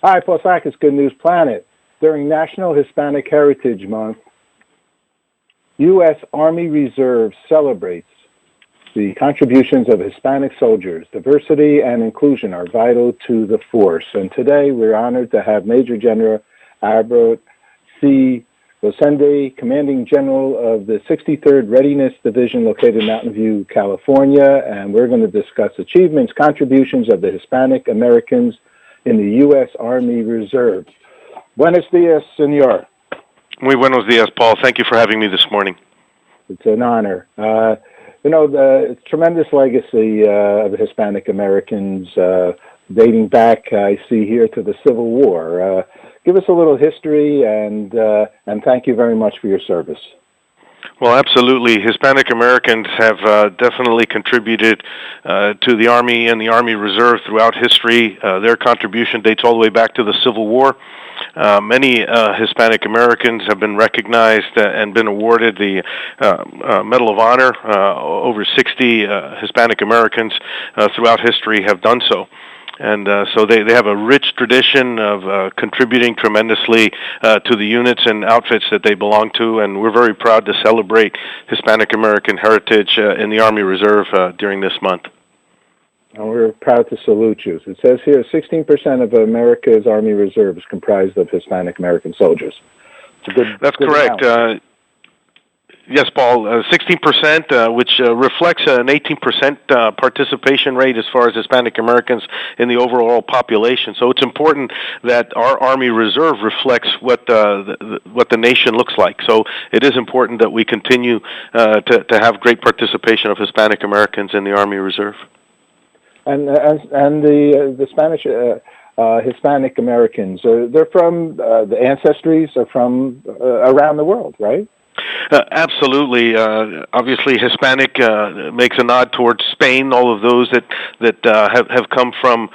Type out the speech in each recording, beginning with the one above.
Hi, Paul Sackis, Good News Planet. During National Hispanic Heritage Month, U.S. Army Reserve celebrates the contributions of Hispanic soldiers. Diversity and inclusion are vital to the force. And today we're honored to have Major General Albert C. Rosende, Commanding General of the 63rd Readiness Division located in Mountain View, California. And we're going to discuss achievements, contributions of the Hispanic Americans in the U.S. Army Reserve. Buenos dias, senor. Muy buenos dias, Paul. Thank you for having me this morning. It's an honor. The tremendous legacy of the Hispanic Americans dating back, I see here, to the Civil War. Give us a little history, and thank you very much for your service. Well, absolutely. Hispanic Americans have definitely contributed to the Army and the Army Reserve throughout history. Their contribution dates all the way back to the Civil War. Many Hispanic Americans have been recognized and been awarded the Medal of Honor. Over 60 Hispanic Americans throughout history have done so. And so they have a rich tradition of contributing tremendously to the units and outfits that they belong to, and we're very proud to celebrate Hispanic American heritage in the Army Reserve during this month. And we're proud to salute you. It says here 16% of America's Army Reserve is comprised of Hispanic American soldiers. That's correct. Yes, Paul, 16%, which reflects an 18% participation rate as far as Hispanic Americans in the overall population. So it's important that our Army Reserve reflects what the nation looks like. So it is important that we continue to have great participation of Hispanic Americans in the Army Reserve. And the Spanish Hispanic Americans, they're from the ancestries are from around the world, right? Absolutely. Obviously, Hispanic makes a nod towards Spain. All of those that have come from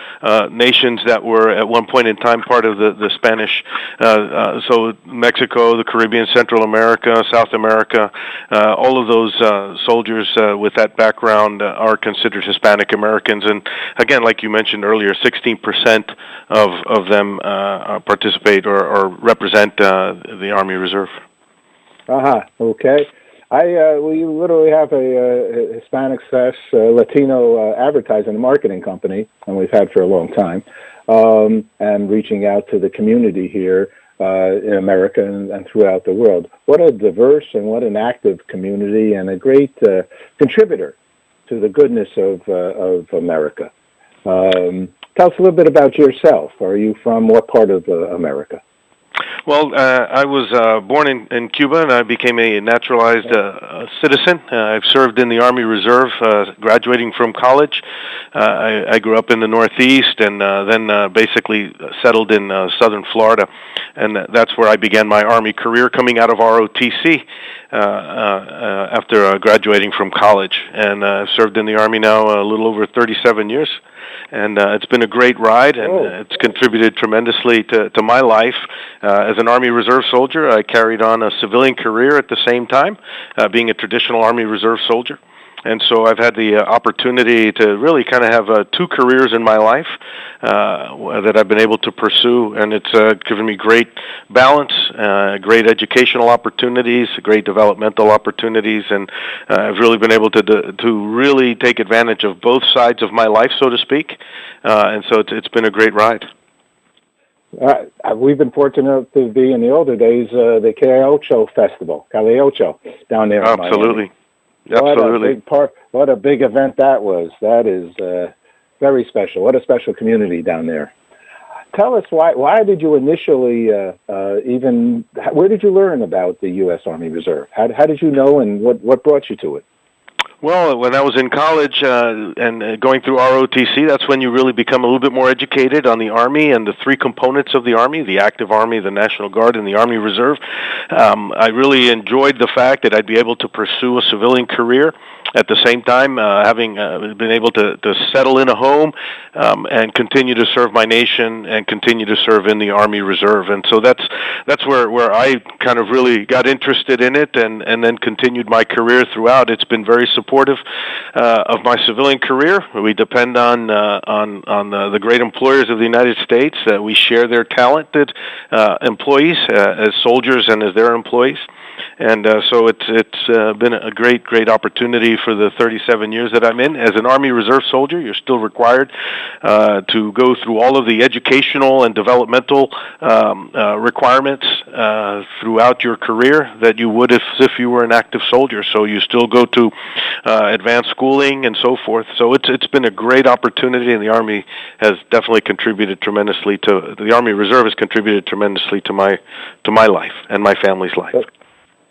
nations that were at one point in time part of the Spanish. So Mexico, the Caribbean, Central America, South America, all of those soldiers with that background are considered Hispanic Americans. And again, like you mentioned earlier, 16% of them participate or represent the Army Reserve. Okay. We literally have a Hispanic/Latino advertising and marketing company, and we've had for a long time, and reaching out to the community here in America and throughout the world. What a diverse and what an active community, and a great contributor to the goodness of America. Tell us a little bit about yourself. Are you from what part of America? Well, I was born in Cuba, and I became a naturalized citizen. I've served in the Army Reserve, graduating from college. I grew up in the Northeast, and then basically settled in southern Florida, and that's where I began my Army career, coming out of ROTC after graduating from college. And I've served in the Army now a little over 37 years. And it's been a great ride, and it's contributed tremendously to my life. As an Army Reserve soldier, I carried on a civilian career at the same time, being a traditional Army Reserve soldier. And so I've had the opportunity to really kind of have two careers in my life that I've been able to pursue, and it's given me great balance, great educational opportunities, great developmental opportunities, and I've really been able to really take advantage of both sides of my life, so to speak, and so it's been a great ride. We've been fortunate to be, in the older days, the Caliocho Festival, down there. Absolutely. Absolutely. What a big event that was. That is very special. What a special community down there. Tell us, why did you initially where did you learn about the U.S. Army Reserve? How did you know, and what brought you to it? Well, when I was in college and going through ROTC, that's when you really become a little bit more educated on the Army and the three components of the Army, the active Army, the National Guard, and the Army Reserve. I really enjoyed the fact that I'd be able to pursue a civilian career at the same time, having been able to settle in a home and continue to serve my nation and continue to serve in the Army Reserve. And so that's where I kind of really got interested in it, and then continued my career throughout. It's been very supportive of my civilian career. We depend on the great employers of the United States. We share their talented employees as soldiers and as their employees. And so it's been a great opportunity for the 37 years that I'm in. As an Army Reserve soldier, you're still required to go through all of the educational and developmental requirements throughout your career that you would if you were an active soldier. So you still go to advanced schooling and so forth. So it's been a great opportunity, and the Army has definitely contributed tremendously the Army Reserve has contributed tremendously to my life and my family's life.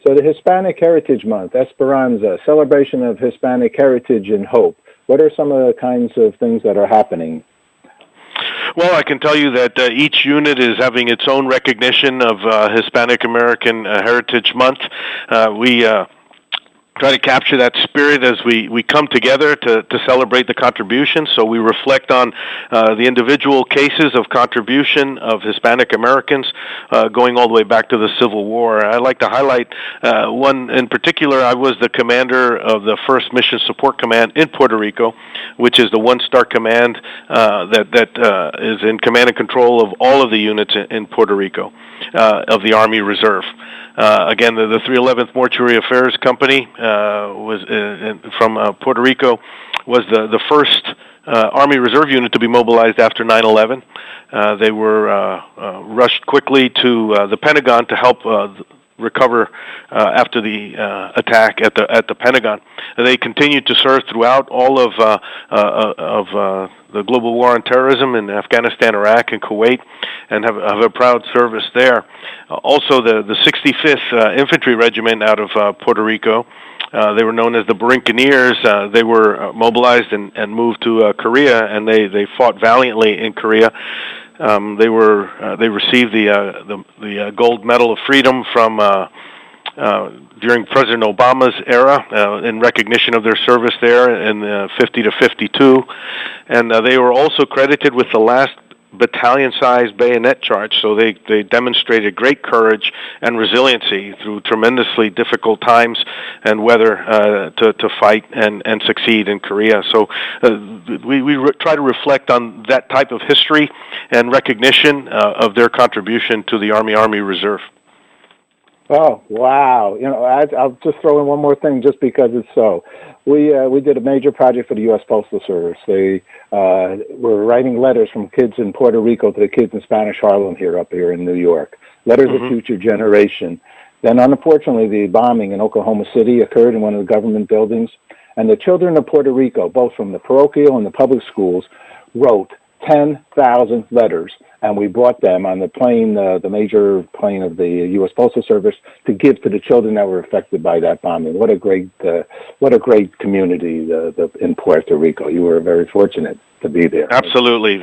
So the Hispanic Heritage Month, Esperanza, celebration of Hispanic heritage and hope. What are some of the kinds of things that are happening? Well, I can tell you that each unit is having its own recognition of Hispanic American Heritage Month. We try to capture that spirit as we come together to celebrate the contributions. So we reflect on the individual cases of contribution of Hispanic Americans going all the way back to the Civil War. I'd like to highlight one in particular. I was the commander of the 1st Mission Support Command in Puerto Rico, which is the one-star command that is in command and control of all of the units in Puerto Rico of the Army Reserve. Again, the 311th Mortuary Affairs Company was from Puerto Rico, was the first Army Reserve unit to be mobilized after 9/11. They were rushed quickly to the Pentagon to help recover after the attack at the Pentagon. They continued to serve throughout all of the global war on terrorism in Afghanistan, Iraq, and Kuwait, and have a proud service there. Also, the 65th Infantry Regiment out of Puerto Rico, they were known as the Burincaneers. They were mobilized and moved to Korea, and they fought valiantly in Korea. They received the Gold Medal of Freedom from during President Obama's era in recognition of their service there in 50 to 52, and they were also credited with the last battalion-sized bayonet charge. So they demonstrated great courage and resiliency through tremendously difficult times and weather to fight and succeed in Korea. So we try to reflect on that type of history and recognition of their contribution to the Army Reserve. Oh, wow. I'll just throw in one more thing just because it's so. We did a major project for the U.S. Postal Service. They were writing letters from kids in Puerto Rico to the kids in Spanish Harlem up here in New York. Letters of future generation. Then, unfortunately, the bombing in Oklahoma City occurred in one of the government buildings, and the children of Puerto Rico, both from the parochial and the public schools, wrote 10,000 letters, and we brought them on the plane, the major plane of the U.S. Postal Service, to give to the children that were affected by that bombing. What a great community in Puerto Rico. You were very fortunate to be there. Absolutely,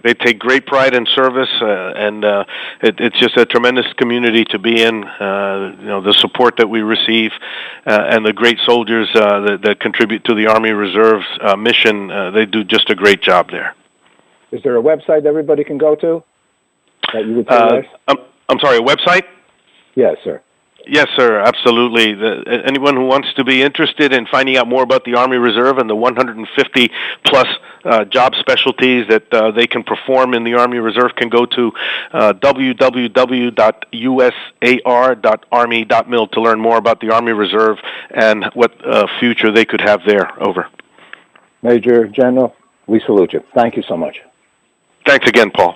they take great pride in service, and it's just a tremendous community to be in. The support that we receive, and the great soldiers that contribute to the Army Reserve's mission. They do just a great job there. Is there a website that everybody can go to that you would say? I'm sorry, a website? Yes, sir. Yes, sir, absolutely. Anyone who wants to be interested in finding out more about the Army Reserve and the 150-plus job specialties that they can perform in the Army Reserve can go to www.usar.army.mil to learn more about the Army Reserve and what future they could have there. Over. Major General, we salute you. Thank you so much. Thanks again, Paul.